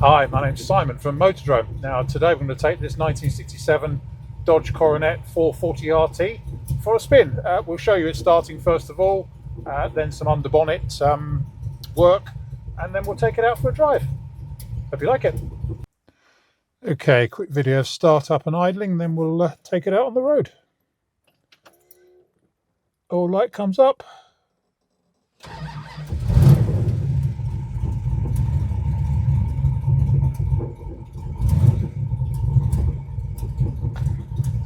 Hi, my name's Simon from Motodrome. Now today we're going to take this 1967 Dodge Coronet 440 RT for a spin. We'll show you it starting first of all, then some under bonnet work, and then we'll take it out for a drive. Hope you like it. Okay, quick video of start up and idling, then we'll take it out on the road. All light comes up.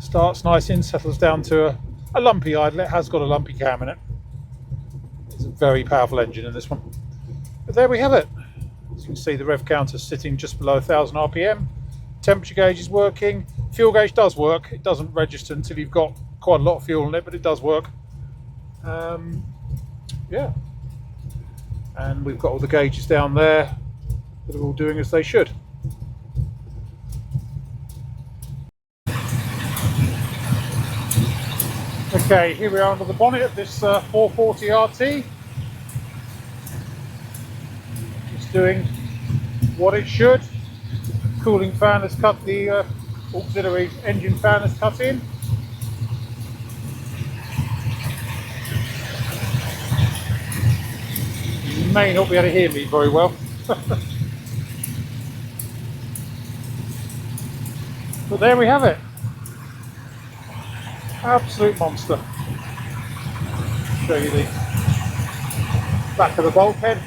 Starts nice in, settles down to a lumpy idle. It has got a lumpy cam in it. It's a very powerful engine in this one. But there we have it. As you can see, the rev counter sitting just below 1000 RPM. Temperature gauge is working. Fuel gauge does work. It doesn't register until you've got quite a lot of fuel in it, but it does work. Yeah. And we've got all the gauges down there that are all doing as they should. Okay, here we are under the bonnet of this 440 RT. It's doing what it should. Cooling fan has cut, the auxiliary engine fan has cut in. You may not be able to hear me very well. But there we have it. Absolute monster. Show you the back of the bulkhead.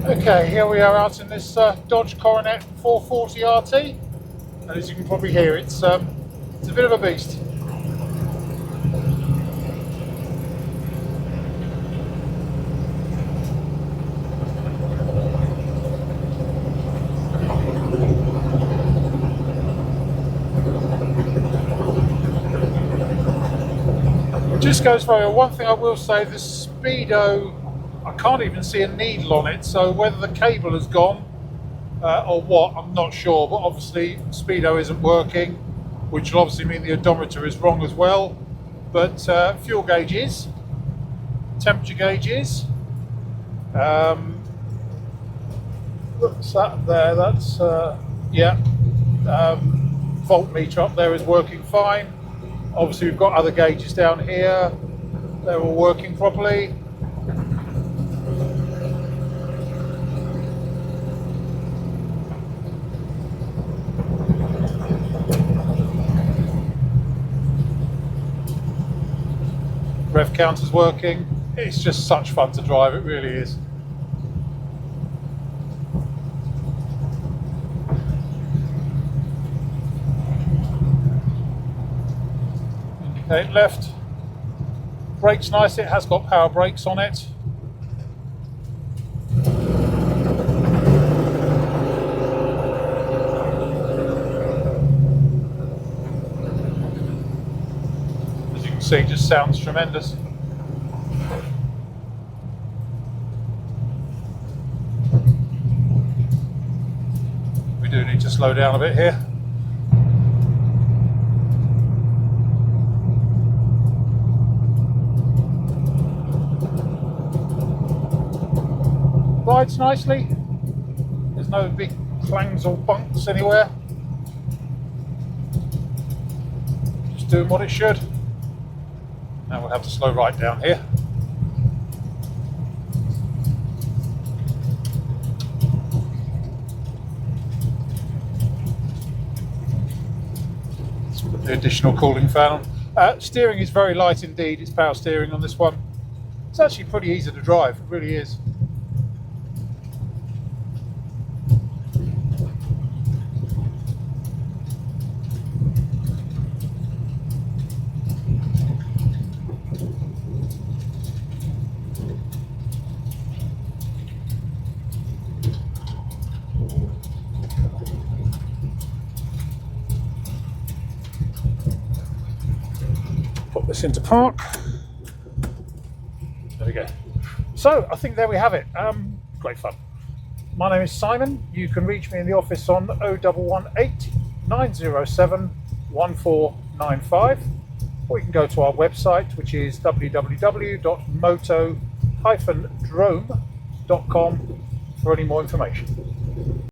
Okay, here we are out in this Dodge Coronet 440 RT, and as you can probably hear, it's a bit of a beast. It just goes very well. One thing I will say, the speedo, I can't even see a needle on it, so whether the cable has gone or what, I'm not sure, but obviously speedo isn't working, which will obviously mean the odometer is wrong as well. But fuel gauge is, temperature gauge is, what's that there, that's, yeah, voltmeter up there is working fine. Obviously we've got other gauges down here, they're all working properly. Rev counter's working. It's just such fun to drive, it really is. Indicate left. Brakes nice, it has got power brakes on it. See, just sounds tremendous. We do need to slow down a bit here. Rides nicely. There's no big clangs or bunks anywhere. Just doing what it should. Now we'll have to slow right down here. Let's put the additional cooling fan on. Steering is very light indeed, it's power steering on this one. It's actually pretty easy to drive, it really is. put this into park. There we go. So I think there we have it. Great fun. My name is Simon. You can reach me in the office on 0118 907 1495, or you can go to our website, which is www.moto-drome.com for any more information.